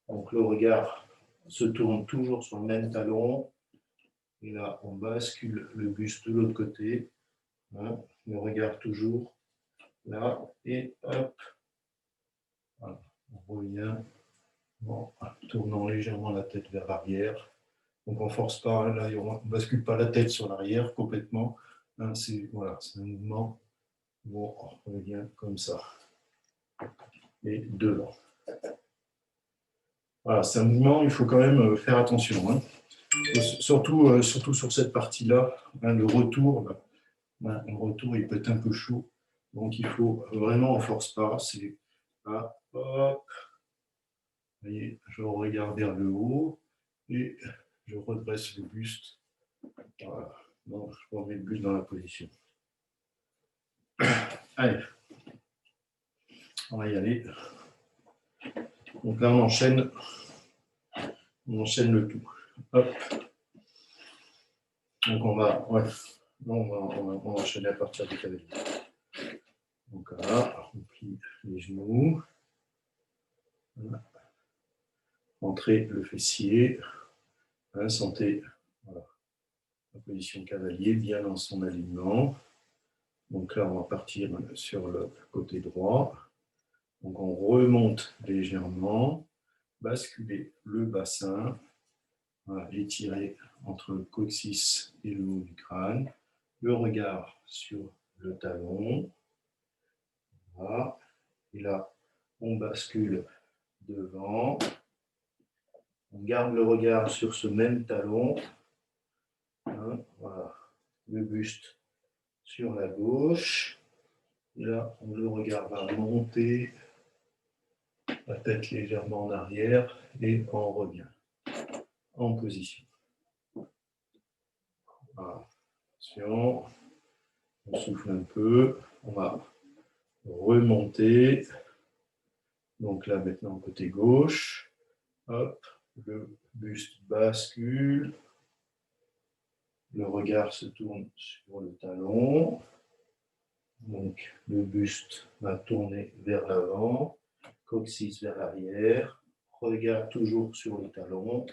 Donc, le regard se tourne toujours sur le même talon. Et là, on bascule le buste de l'autre côté. Hein, le regard toujours là. Et hop. Voilà, on revient en tournant légèrement la tête vers l'arrière. Donc, on ne force pas. Là, on ne bascule pas la tête sur l'arrière complètement. Hein, c'est un mouvement où on revient comme ça. Et devant. Voilà, c'est un mouvement, il faut quand même faire attention. Hein. Surtout sur cette partie-là, hein, le retour, il peut être un peu chaud. Donc, il faut vraiment, on ne force pas. C'est là, hop. Vous voyez, je regarde vers le haut et je redresse le buste. Voilà. Donc, je remets le buste dans la position. Allez, on va y aller. Donc là, on enchaîne le tout. Hop. Donc on va enchaîner à partir du cavalier. Donc là, on plie les genoux. Voilà. Entrez le fessier. Voilà, sentez voilà, la position cavalier bien dans son alignement. Donc là, on va partir sur le côté droit. Donc on remonte légèrement, basculer le bassin, voilà, étirer entre le coccyx et le haut du crâne, le regard sur le talon. Voilà. Et là, on bascule devant. On garde le regard sur ce même talon. Hein, voilà. Le buste sur la gauche. Et là, le regard va monter, la tête légèrement en arrière et on revient en position. Voilà. Attention, on souffle un peu, on va remonter. Donc là, maintenant, côté gauche. Hop, le buste bascule. Le regard se tourne sur le talon. Donc, le buste va tourner vers l'avant, coccyx vers l'arrière. Regard toujours sur le talon.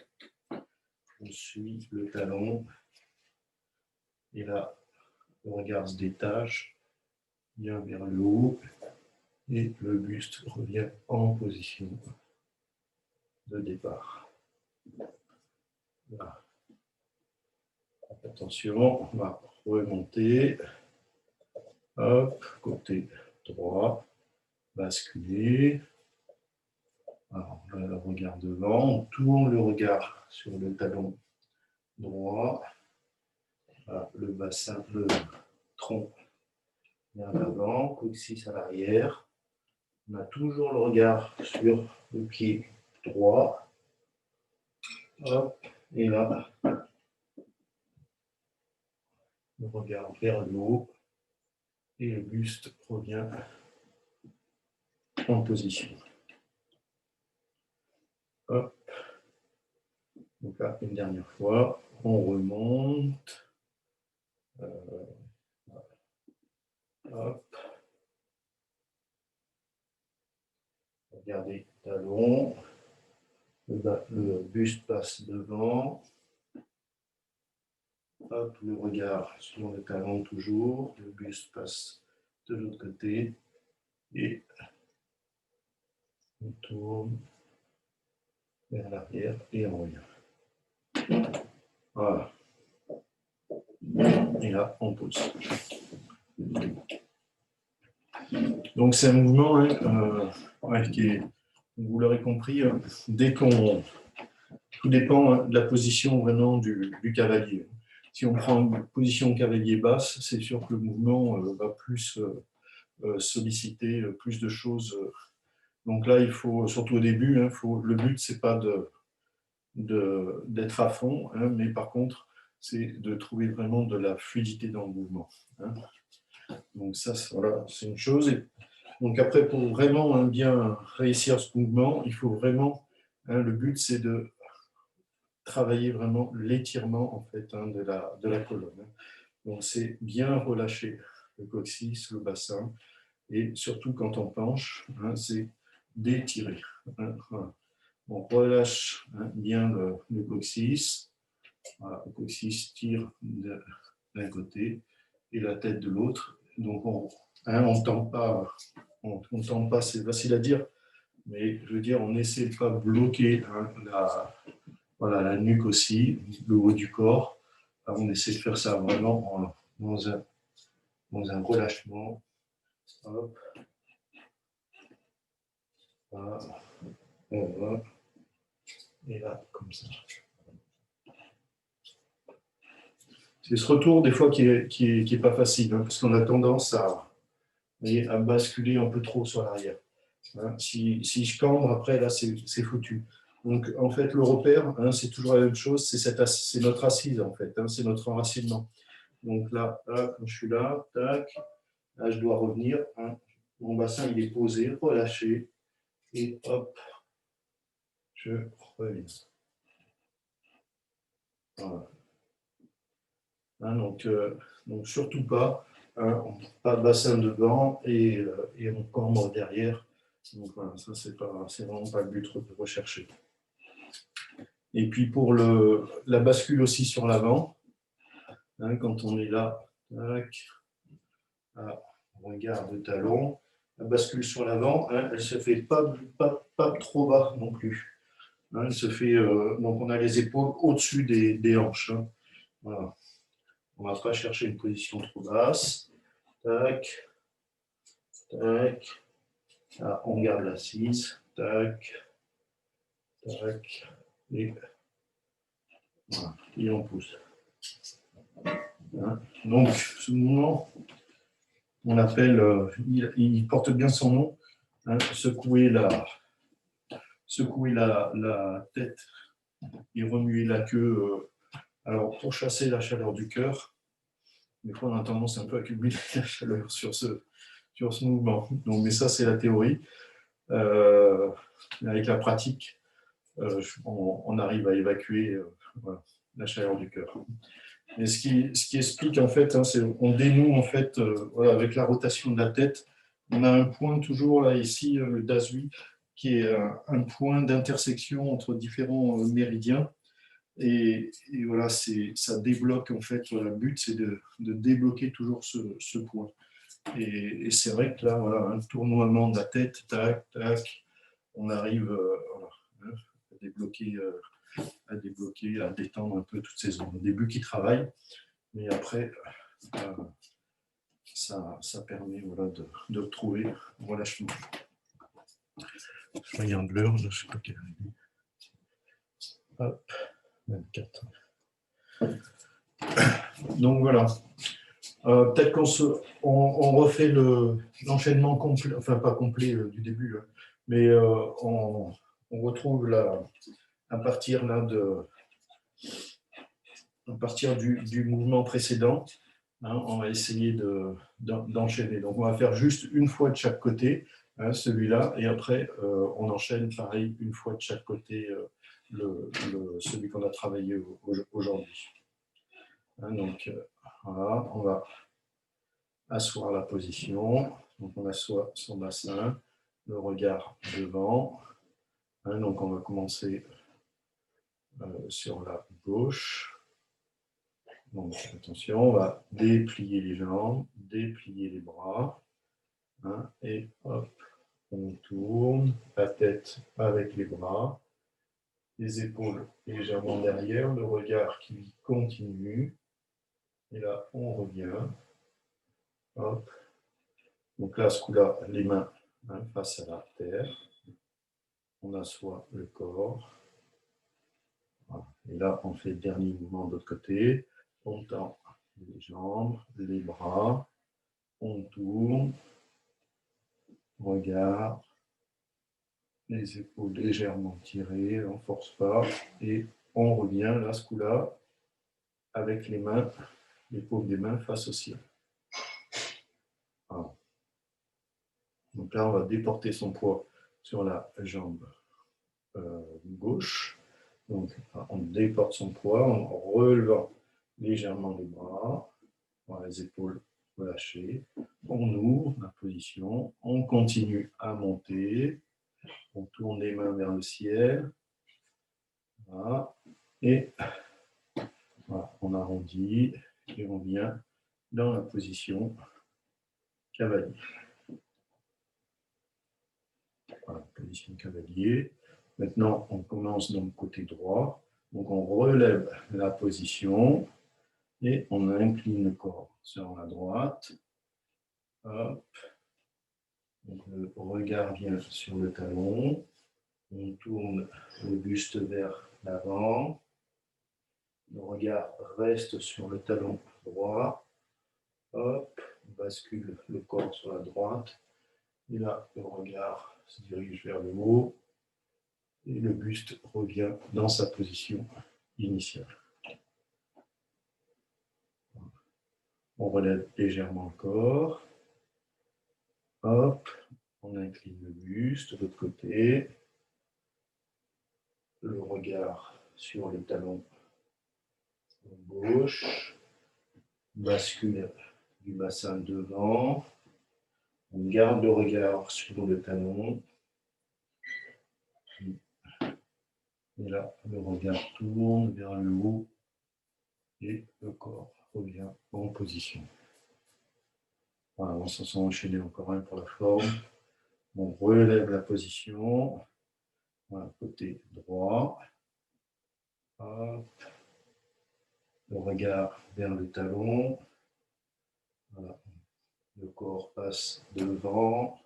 On suit le talon. Et là, le regard se détache, vient vers le haut. Et le buste revient en position de départ. Voilà. Attention, on va remonter. Hop, côté droit, basculer. Alors, on a le regard devant, on tourne le regard sur le talon droit. Voilà, le bassin, le tronc vers l'avant, coccyx à l'arrière. On a toujours le regard sur le pied droit. Hop, et là, le regard vers le haut et le buste revient en position. Hop. Donc là, une dernière fois, on remonte. Hop. Regardez, talon. Le buste passe devant. Hop, le regard sur le talon toujours. Le buste passe de l'autre côté. Et on tourne vers l'arrière et on revient. Voilà. Et là, on pose. Donc c'est un mouvement qui est, vous l'aurez compris, dès qu'on... Tout dépend de la position vraiment du cavalier. Si on prend une position cavalier basse, c'est sûr que le mouvement va plus solliciter plus de choses. Donc là, il faut, surtout au début, le but, c'est pas d'être à fond, mais par contre, c'est de trouver vraiment de la fluidité dans le mouvement. Donc ça, voilà, c'est une chose. Et donc après, pour vraiment bien réussir ce mouvement, il faut vraiment, le but, c'est de travailler vraiment l'étirement en fait, de la colonne. Donc c'est bien relâcher le coccyx, le bassin, et surtout quand on penche, c'est d'étirer. Voilà. On relâche bien le coccyx. Voilà, le coccyx tire d'un côté et la tête de l'autre. Donc on ne tend pas, c'est facile à dire, mais je veux dire, on essaie de ne pas bloquer la nuque aussi, le haut du corps. Alors, on essaie de faire ça vraiment dans un relâchement. Hop. Voilà. Et là, comme ça. C'est ce retour des fois qui est pas facile, hein, parce qu'on a tendance à basculer un peu trop sur l'arrière. Hein. Si je cambre, après, là, c'est foutu. Donc, en fait, le repère, hein, c'est toujours la même chose, c'est notre assise, en fait, hein, c'est notre enracinement. Donc là, quand je suis là, tac, là, je dois revenir. Hein, mon bassin, il est posé, relâché, et hop, je reviens. Voilà. Hein, donc, surtout pas, hein, pas de bassin devant et on cambre derrière. Donc voilà, ça c'est vraiment pas le but recherché. Et puis pour la bascule aussi sur l'avant, hein, quand on est là, tac, on regarde le talon, la bascule sur l'avant, hein, elle se fait pas trop bas non plus. Hein, elle se fait, donc on a les épaules au-dessus des hanches. Hein. Voilà. On ne va pas chercher une position trop basse. Tac, tac. Ah, on garde l'assise. Tac, tac. Et, voilà, et on pousse. Hein. Donc, ce mouvement, on appelle, il porte bien son nom, hein, secouer la tête et remuer la queue. Alors, pour chasser la chaleur du cœur, des fois, on a tendance un peu à accumuler la chaleur sur ce mouvement. Donc, mais ça, c'est la théorie. Avec la pratique, on arrive à évacuer voilà, la chaleur du cœur. Et ce qui explique, en fait, hein, c'est on dénoue, en fait, voilà, avec la rotation de la tête. On a un point toujours, là, ici, le Dasui, qui est un point d'intersection entre différents méridiens. Et voilà, ça débloque, en fait, voilà, le but, c'est de débloquer toujours ce point. Et c'est vrai que là, voilà, un tournoiement de la tête, tac, tac, on arrive voilà, à débloquer, à détendre un peu toutes ces zones. Au début, qui travaillent, mais après, ça permet voilà, de retrouver un relâchement. Je regarde l'heure, je ne sais pas quelle heure. Hop, 24. Donc voilà. Peut-être on refait l'enchaînement complet, enfin pas complet du début, mais on retrouve à partir du mouvement précédent, hein, on va essayer d'enchaîner. Donc on va faire juste une fois de chaque côté, hein, celui-là, et après on enchaîne pareil une fois de chaque côté celui qu'on a travaillé aujourd'hui. Hein, donc voilà, on va asseoir la position. Donc on assoit son bassin, le regard devant. Hein, donc on va commencer sur la gauche. Donc attention, on va déplier les jambes, déplier les bras. Hein, et hop, on tourne la tête avec les bras, les épaules légèrement derrière, le regard qui continue. Et là, on revient. Hop. Donc là, ce coup-là, les mains, hein, face à la terre. On assoit le corps. Voilà. Et là, on fait le dernier mouvement de l'autre côté. On tend les jambes, les bras. On tourne. Regard. Les épaules légèrement tirées. On ne force pas. Et on revient, là, ce coup-là, avec les mains, les paumes des mains face au ciel. Voilà. Donc là, on va déporter son poids sur la jambe gauche. Donc, on déporte son poids en relevant légèrement les bras, les épaules relâchées. On ouvre la position, on continue à monter, on tourne les mains vers le ciel. Voilà. Et voilà, on arrondit et on vient dans la position cavalier. Voilà, position cavalier. Maintenant, on commence dans le côté droit. Donc, on relève la position et on incline le corps sur la droite. Hop. Donc, le regard vient sur le talon. On tourne le buste vers l'avant. Le regard reste sur le talon droit. Hop, on bascule le corps sur la droite. Et là, le regard se dirige vers le haut. Et le buste revient dans sa position initiale. On relève légèrement le corps. Hop, on incline le buste de l'autre côté. Le regard sur le talon gauche. Bascule du bassin devant. On garde le regard sur le talon. Et là, le regard tourne vers le haut et le corps revient en position. Voilà, on s'en sent enchaîné encore un pour la forme. On relève la position. Voilà, côté droit. Hop. Le regard vers le talon. Voilà. Le corps passe devant.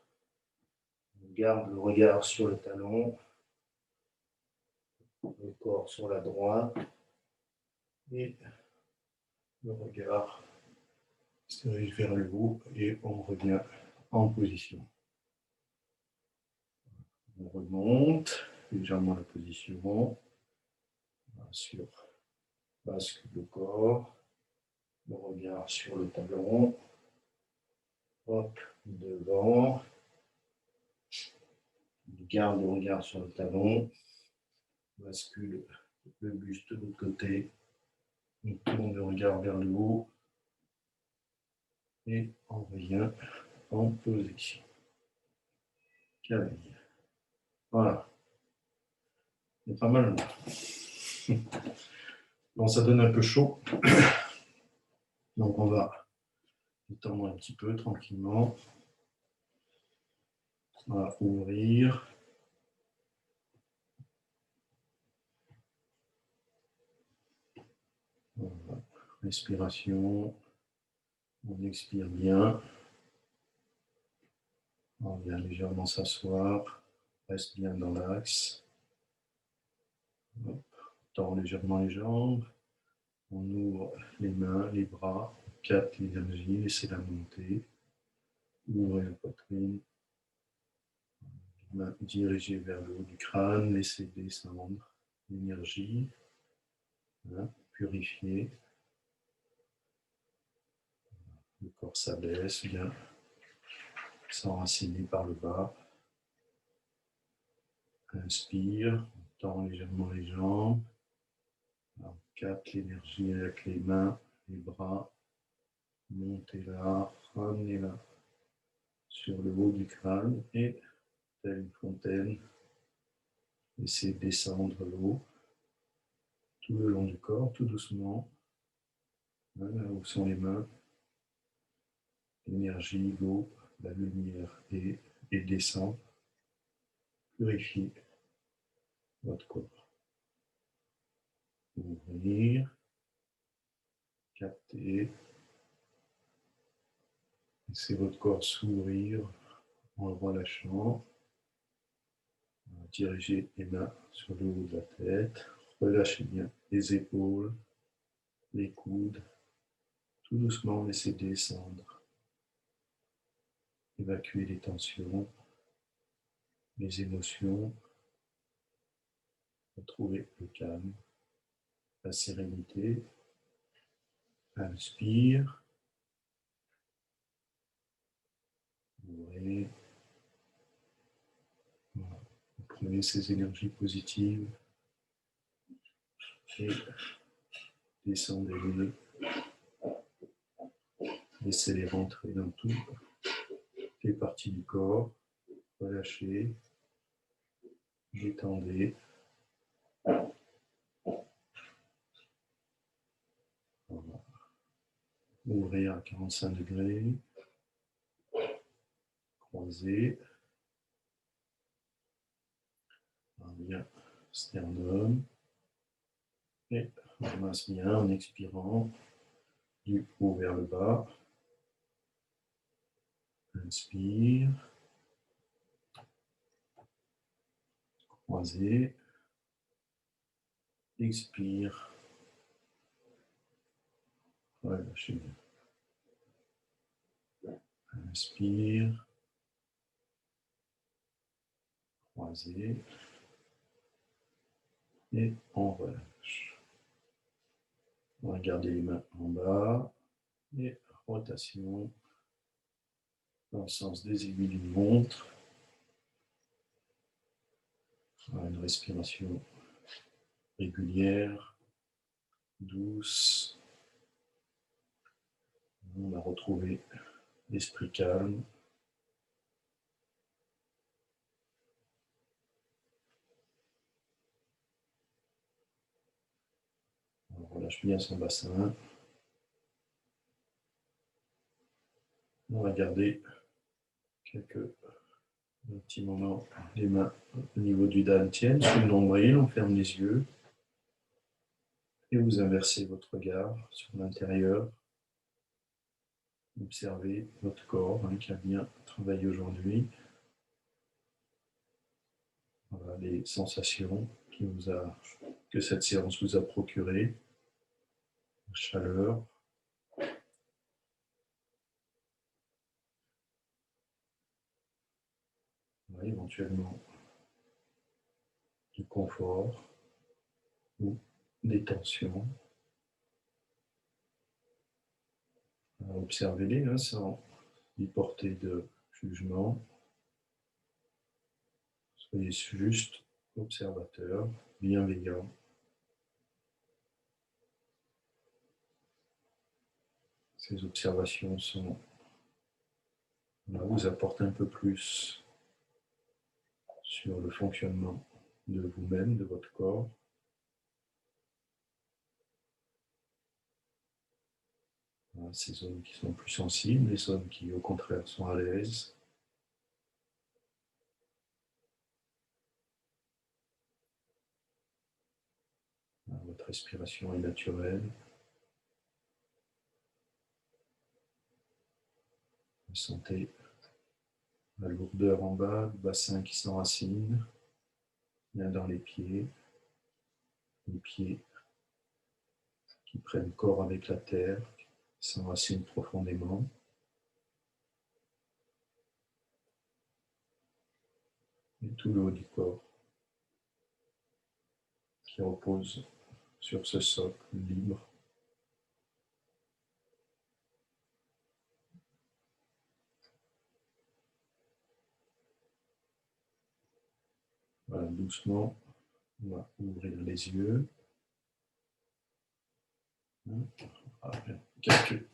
On garde le regard sur le talon. Le corps sur la droite. Et le regard se dirige vers le haut et on revient en position. On remonte légèrement la position. Sur bascule le corps. Le regard sur le talon. Hop, devant. On garde le regard sur le talon. Bascule le buste de l'autre côté. On tourne le regard vers le haut. Et on revient en position. Cavalier. Voilà. C'est pas mal là. Bon, ça donne un peu chaud. Donc on va étendre un petit peu tranquillement. On va ouvrir. Voilà. Respiration. On expire bien. On vient légèrement s'asseoir. Reste bien dans l'axe. On tend légèrement les jambes. On ouvre les mains, les bras. On capte l'énergie. Laissez-la monter. Ouvrez la poitrine. Main dirigée vers le haut du crâne. Laissez descendre l'énergie. Voilà. Purifier. Le corps s'abaisse, vient s'enraciner par le bas. Inspire, on tend légèrement les jambes. On capte l'énergie avec les mains, les bras. Montez-la, ramenez-la sur le haut du crâne et, telle une fontaine, laissez descendre l'eau tout le long du corps, tout doucement. Là où sont les mains, l'énergie, l'eau, la lumière et descend. Purifiez votre corps. Ouvrir, capter, laissez votre corps s'ouvrir en le relâchant. Dirigez les mains sur le haut de la tête, relâchez bien les épaules, les coudes, tout doucement laissez descendre. Évacuez les tensions, les émotions, retrouvez le calme, la sérénité. Inspire, ouvrez. Voilà. Vous prenez ces énergies positives et descendez-les. Laissez-les rentrer dans toutes les parties du corps. Relâchez, détendez. Voilà. Ouvrir à 45 degrés. Croiser. Bien, sternum. Et on ramasse bien en expirant du haut vers le bas. Inspire. Croiser. Expire. Relâchez bien. Inspire. Croisez. Et on relâche. On va garder les mains en bas. Et rotation dans le sens des aiguilles d'une montre. Une respiration régulière, douce. On a retrouvé l'esprit calme. On relâche bien son bassin. On va garder quelques petits moments, les mains au niveau du dantian, sur le nombril, on ferme les yeux et vous inversez votre regard sur l'intérieur. Observez votre corps qui a bien travaillé aujourd'hui. Voilà les sensations que cette séance vous a procuré. La chaleur. Voilà, éventuellement du confort ou des tensions. Observez-les sans y porter de jugement. Soyez juste observateur, bienveillant. Ces observations vous apportent un peu plus sur le fonctionnement de vous-même, de votre corps. Voilà, ces zones qui sont plus sensibles, les zones qui au contraire sont à l'aise. Votre respiration est naturelle. Vous sentez la lourdeur en bas, le bassin qui s'enracine, bien dans les pieds qui prennent corps avec la terre, qui s'enracinent profondément. Et tout le haut du corps qui repose sur ce socle libre. Voilà, doucement, on va ouvrir les yeux. Quelques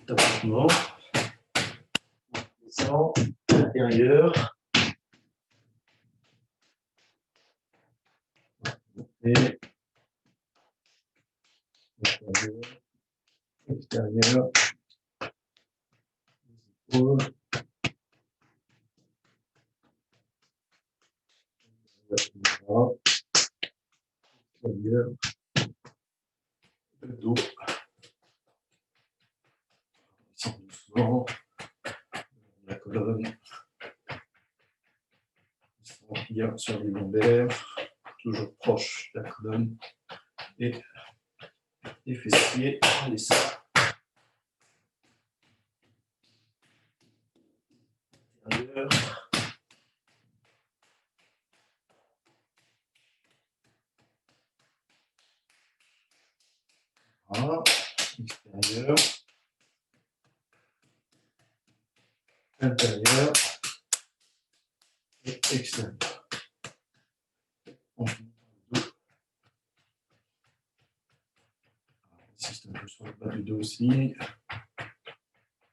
tapotements. Descend à l'intérieur. Et extérieur. Épaules. Extérieur. Le dos. Descend doucement. La colonne. Bien sur les lombaires. Toujours proche de la colonne. Et les fessiers. Les seins. Intérieur. Voilà. Extérieur. Intérieur. Et extérieur. On finit par le dos. On insiste un peu sur le bas du dos aussi.